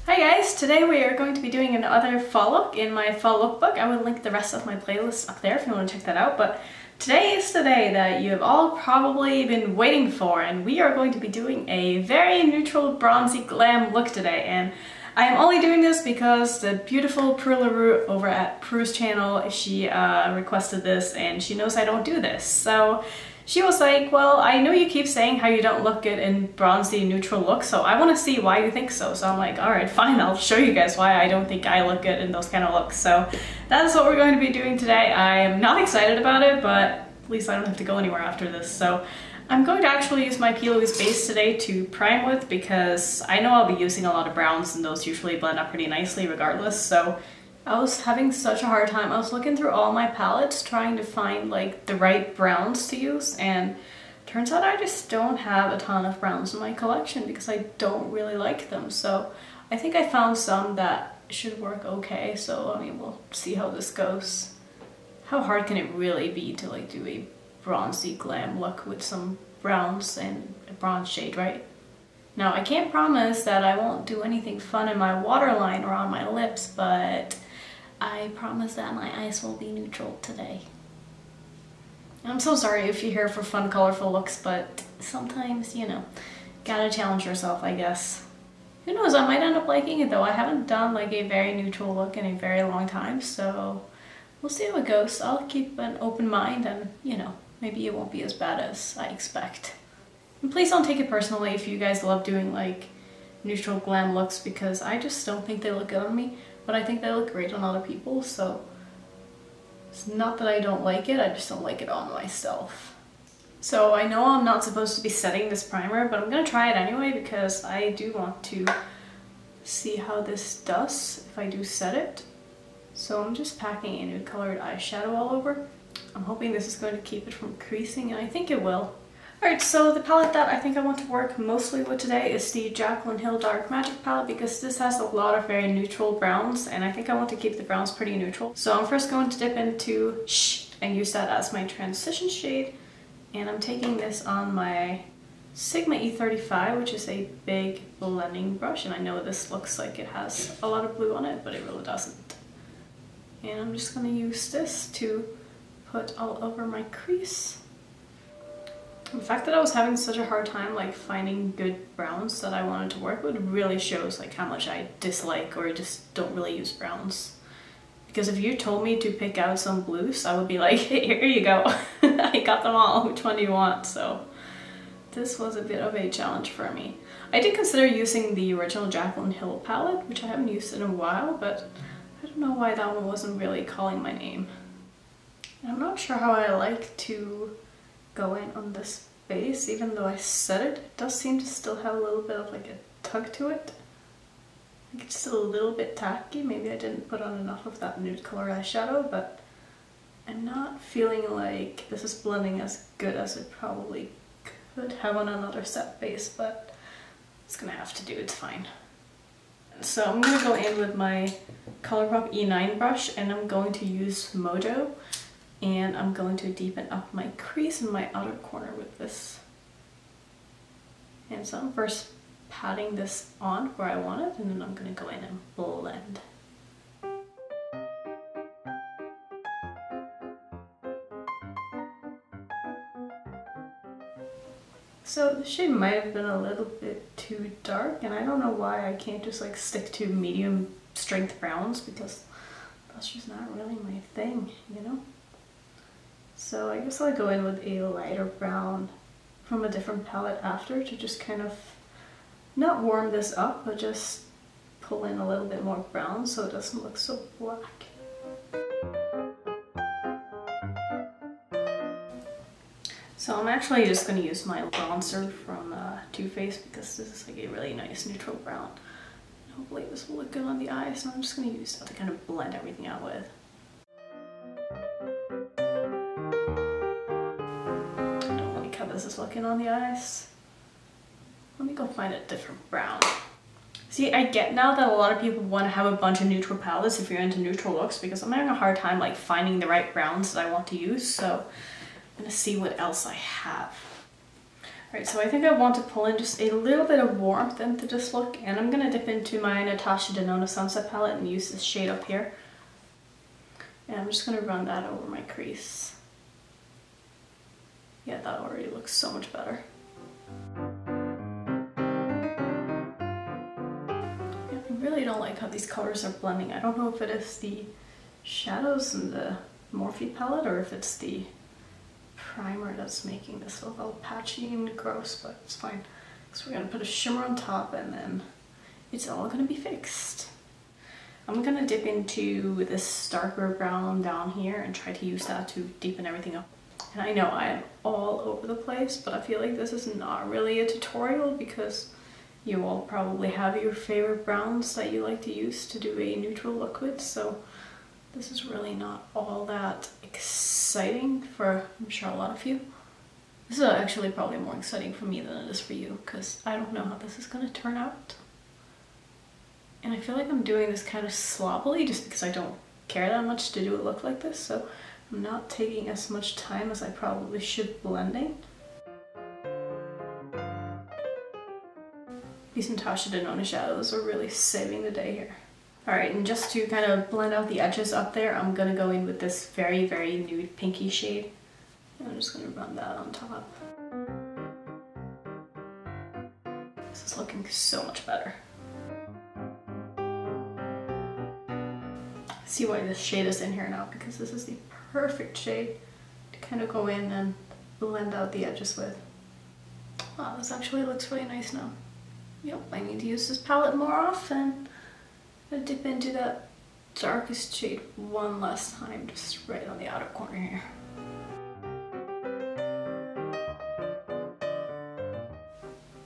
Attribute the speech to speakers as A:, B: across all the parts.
A: Hi guys, today we are going to be doing another fall look in my fall lookbook. I will link the rest of my playlist up there if you want to check that out, but today is the day that you have all probably been waiting for, and we are going to be doing a very neutral bronzy glam look today. And I am only doing this because the beautiful Prue LaRue over at Prue's channel, she requested this and she knows I don't do this. So she was like, well, I know you keep saying how you don't look good in bronzy neutral looks, so I want to see why you think so. So I'm like, alright, fine, I'll show you guys why I don't think I look good in those kind of looks. So that's what we're going to be doing today. I am not excited about it, but at least I don't have to go anywhere after this. So I'm going to actually use my P. Louise base today to prime with, because I know I'll be using a lot of browns and those usually blend up pretty nicely regardless. So I was having such a hard time. I was looking through all my palettes trying to find like the right browns to use, and turns out I just don't have a ton of browns in my collection because I don't really like them. So I think I found some that should work okay, so I mean, we'll see how this goes. How hard can it really be to like do a bronzy glam look with some browns and a bronze shade, right? Now I can't promise that I won't do anything fun in my waterline or on my lips, but I promise that my eyes will be neutral today. I'm so sorry if you're here for fun, colorful looks, but sometimes, you know, gotta challenge yourself, I guess. Who knows, I might end up liking it though. I haven't done like a very neutral look in a very long time, so we'll see how it goes. I'll keep an open mind and, you know, maybe it won't be as bad as I expect. And please don't take it personally if you guys love doing like neutral glam looks, because I just don't think they look good on me. But I think they look great on other people, so it's not that I don't like it, I just don't like it on myself. So I know I'm not supposed to be setting this primer, but I'm gonna try it anyway because I do want to see how this does if I do set it. So I'm just packing a nude colored eyeshadow all over. I'm hoping this is going to keep it from creasing, and I think it will. Alright, so the palette that I think I want to work mostly with today is the Jaclyn Hill Dark Magic palette, because this has a lot of very neutral browns and I think I want to keep the browns pretty neutral. So I'm first going to dip into Shh and use that as my transition shade, and I'm taking this on my Sigma E35, which is a big blending brush, and I know this looks like it has a lot of blue on it, but it really doesn't. And I'm just going to use this to put all over my crease. The fact that I was having such a hard time like finding good browns that I wanted to work with really shows like how much I dislike or just don't really use browns. Because if you told me to pick out some blues, I would be like, hey, here you go. I got them all. Which one do you want? So this was a bit of a challenge for me. I did consider using the original Jaclyn Hill palette, which I haven't used in a while, but I don't know why that one wasn't really calling my name. And I'm not sure how I like to go in on this base, even though I set it. It does seem to still have a little bit of like a tug to it. I think it's still a little bit tacky. Maybe I didn't put on enough of that nude color eyeshadow, but I'm not feeling like this is blending as good as it probably could have on another set base, but it's gonna have to do, it's fine. So I'm gonna go in with my Colourpop E9 brush, and I'm going to use Mojo, and I'm going to deepen up my crease in my outer corner with this. And so I'm first patting this on where I want it, and then I'm going to go in and blend. So the shade might have been a little bit too dark, and I don't know why I can't just like stick to medium strength browns, because that's just not really my thing, you know? So I guess I'll go in with a lighter brown from a different palette after to just kind of not warm this up, but just pull in a little bit more brown so it doesn't look so black. So I'm actually just going to use my bronzer from Too Faced, because this is like a really nice neutral brown. Hopefully this will look good on the eyes, so I'm just going to use that to kind of blend everything out with. This is looking on the eyes. Let me go find a different brown. See, I get now that a lot of people want to have a bunch of neutral palettes if you're into neutral looks, because I'm having a hard time like finding the right browns that I want to use, so I'm gonna see what else I have. Alright, so I think I want to pull in just a little bit of warmth into this look, and I'm going to dip into my Anastasia Beverly Hills Sunset palette and use this shade up here. And I'm just going to run that over my crease. Yeah, that already looks so much better. Yeah, I really don't like how these colors are blending. I don't know if it is the shadows in the Morphe palette or if it's the primer that's making this look all patchy and gross, but it's fine. So we're going to put a shimmer on top and then it's all going to be fixed. I'm going to dip into this darker brown down here and try to use that to deepen everything up. And I know I am all over the place, but I feel like this is not really a tutorial because you all probably have your favorite browns that you like to use to do a neutral look with, so this is really not all that exciting for, I'm sure, a lot of you. This is actually probably more exciting for me than it is for you because I don't know how this is going to turn out. And I feel like I'm doing this kind of sloppily just because I don't care that much to do a look like this, so I'm not taking as much time as I probably should blending. These Anastasia Beverly shadows are really saving the day here. Alright, and just to kind of blend out the edges up there, I'm going to go in with this very, very nude pinky shade. And I'm just going to run that on top. This is looking so much better. See why this shade is in here now, because this is the perfect shade to kind of go in and blend out the edges with. Wow, this actually looks really nice now. Yep, I need to use this palette more often. I'm gonna dip into that darkest shade one last time, just right on the outer corner here.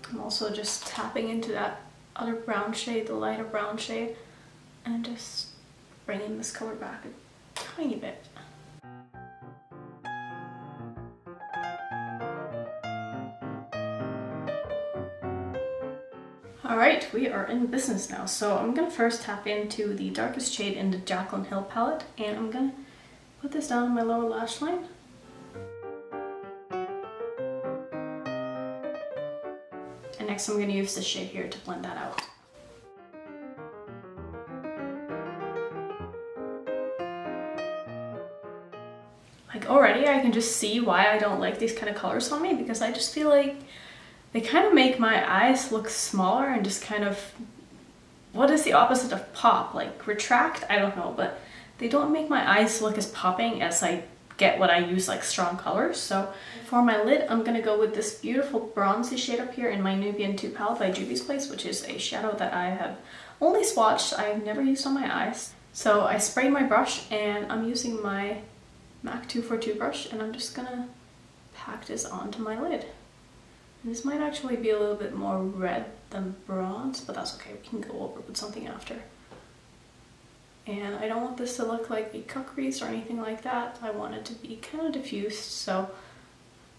A: I'm also just tapping into that other brown shade, the lighter brown shade, and just bringing this color back a tiny bit. Alright, we are in business now. So I'm going to first tap into the darkest shade in the Jaclyn Hill palette, and I'm going to put this down on my lower lash line. And next I'm going to use this shade here to blend that out. Like already I can just see why I don't like these kind of colors on me, because I just feel like they kind of make my eyes look smaller and just kind of, what is the opposite of pop? Like retract? I don't know, but they don't make my eyes look as popping as I get when I use like strong colors. So for my lid, I'm going to go with this beautiful bronzy shade up here in my Nubian 2 palette by Juvia's Place, which is a shadow that I have only swatched. I've never used on my eyes. So I sprayed my brush and I'm using my MAC 242 brush and I'm just going to pack this onto my lid. This might actually be a little bit more red than bronze, but that's okay, we can go over with something after. And I don't want this to look like a cut crease or anything like that. I want it to be kind of diffused, so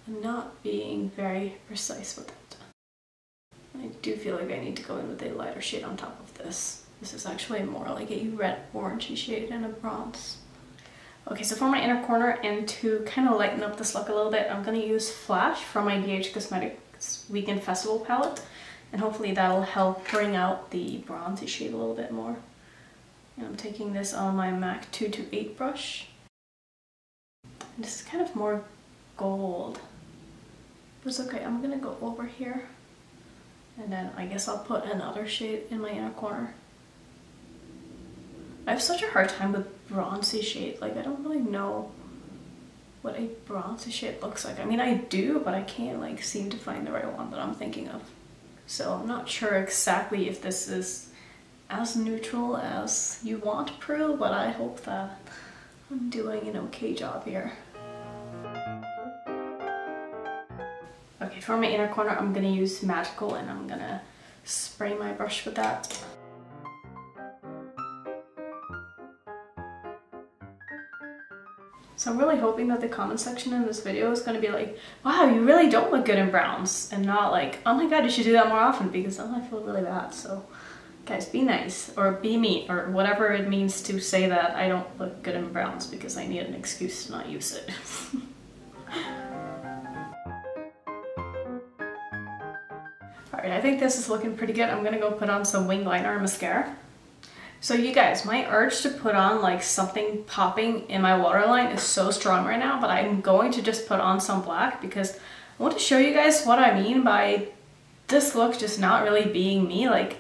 A: I'm not being very precise with it. I do feel like I need to go in with a lighter shade on top of this. This is actually more like a red orangey shade and a bronze. Okay, so for my inner corner and to kind of lighten up this look a little bit, I'm going to use Flash from my BH Cosmetics Weekend Festival palette, and hopefully that'll help bring out the bronzy shade a little bit more. And I'm taking this on my MAC 228 brush. And this is kind of more gold. But it's okay, I'm going to go over here, and then I guess I'll put another shade in my inner corner. I have such a hard time with bronzy shade, like I don't really know what a bronzy shade looks like. I mean, I do, but I can't like seem to find the right one that I'm thinking of. So I'm not sure exactly if this is as neutral as you want, Prue, but I hope that I'm doing an okay job here. Okay, for my inner corner, I'm gonna use Magical and I'm gonna spray my brush with that. So I'm really hoping that the comment section in this video is going to be like, wow, you really don't look good in browns, and not like, oh my god, you should do that more often, because then I feel really bad. So guys, be nice, or be me, or whatever it means to say that I don't look good in browns, because I need an excuse to not use it. Alright, I think this is looking pretty good. I'm gonna go put on some wing liner and mascara. So you guys, my urge to put on like something popping in my waterline is so strong right now, but I'm going to just put on some black because I want to show you guys what I mean by this look just not really being me. Like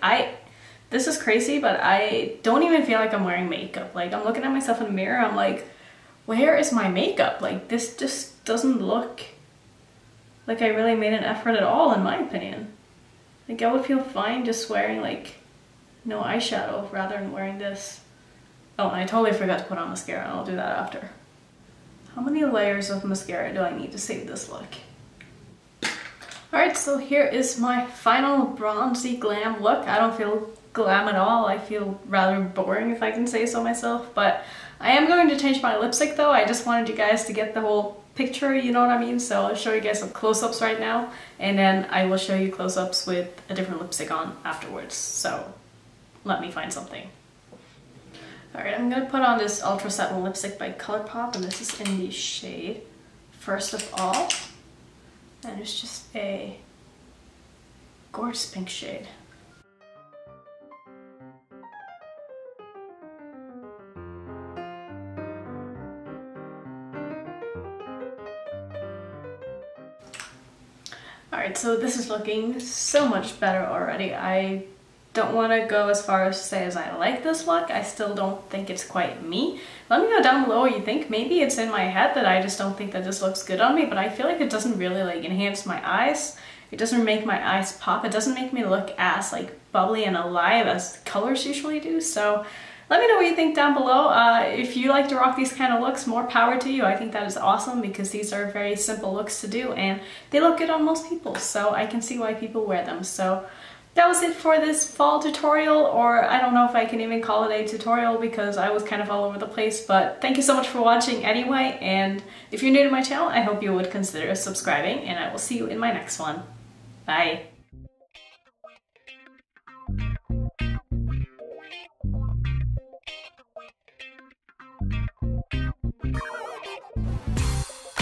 A: this is crazy, but I don't even feel like I'm wearing makeup. Like I'm looking at myself in the mirror, I'm like, where is my makeup? Like this just doesn't look like I really made an effort at all, in my opinion. Like I would feel fine just wearing like no eyeshadow rather than wearing this. Oh, and I totally forgot to put on mascara. I'll do that after. How many layers of mascara do I need to save this look? Alright, so here is my final bronzy glam look. I don't feel glam at all. I feel rather boring, if I can say so myself. But I am going to change my lipstick though. I just wanted you guys to get the whole picture, you know what I mean? So I'll show you guys some close-ups right now, and then I will show you close-ups with a different lipstick on afterwards. So let me find something. Alright, I'm gonna put on this Ultra Satin lipstick by Colourpop, and this is in the shade First of All. And it's just a gorgeous pink shade. Alright, so this is looking so much better already. I don't want to go as far as to say as I like this look. I still don't think it's quite me. Let me know down below what you think. Maybe it's in my head that I just don't think that this looks good on me, but I feel like it doesn't really like enhance my eyes. It doesn't make my eyes pop. It doesn't make me look as like bubbly and alive as colors usually do. So let me know what you think down below. If you like to rock these kind of looks, more power to you. I think that is awesome because these are very simple looks to do and they look good on most people. So I can see why people wear them. So that was it for this fall tutorial, or I don't know if I can even call it a tutorial because I was kind of all over the place, but thank you so much for watching anyway, and if you're new to my channel, I hope you would consider subscribing, and I will see you in my next one. Bye!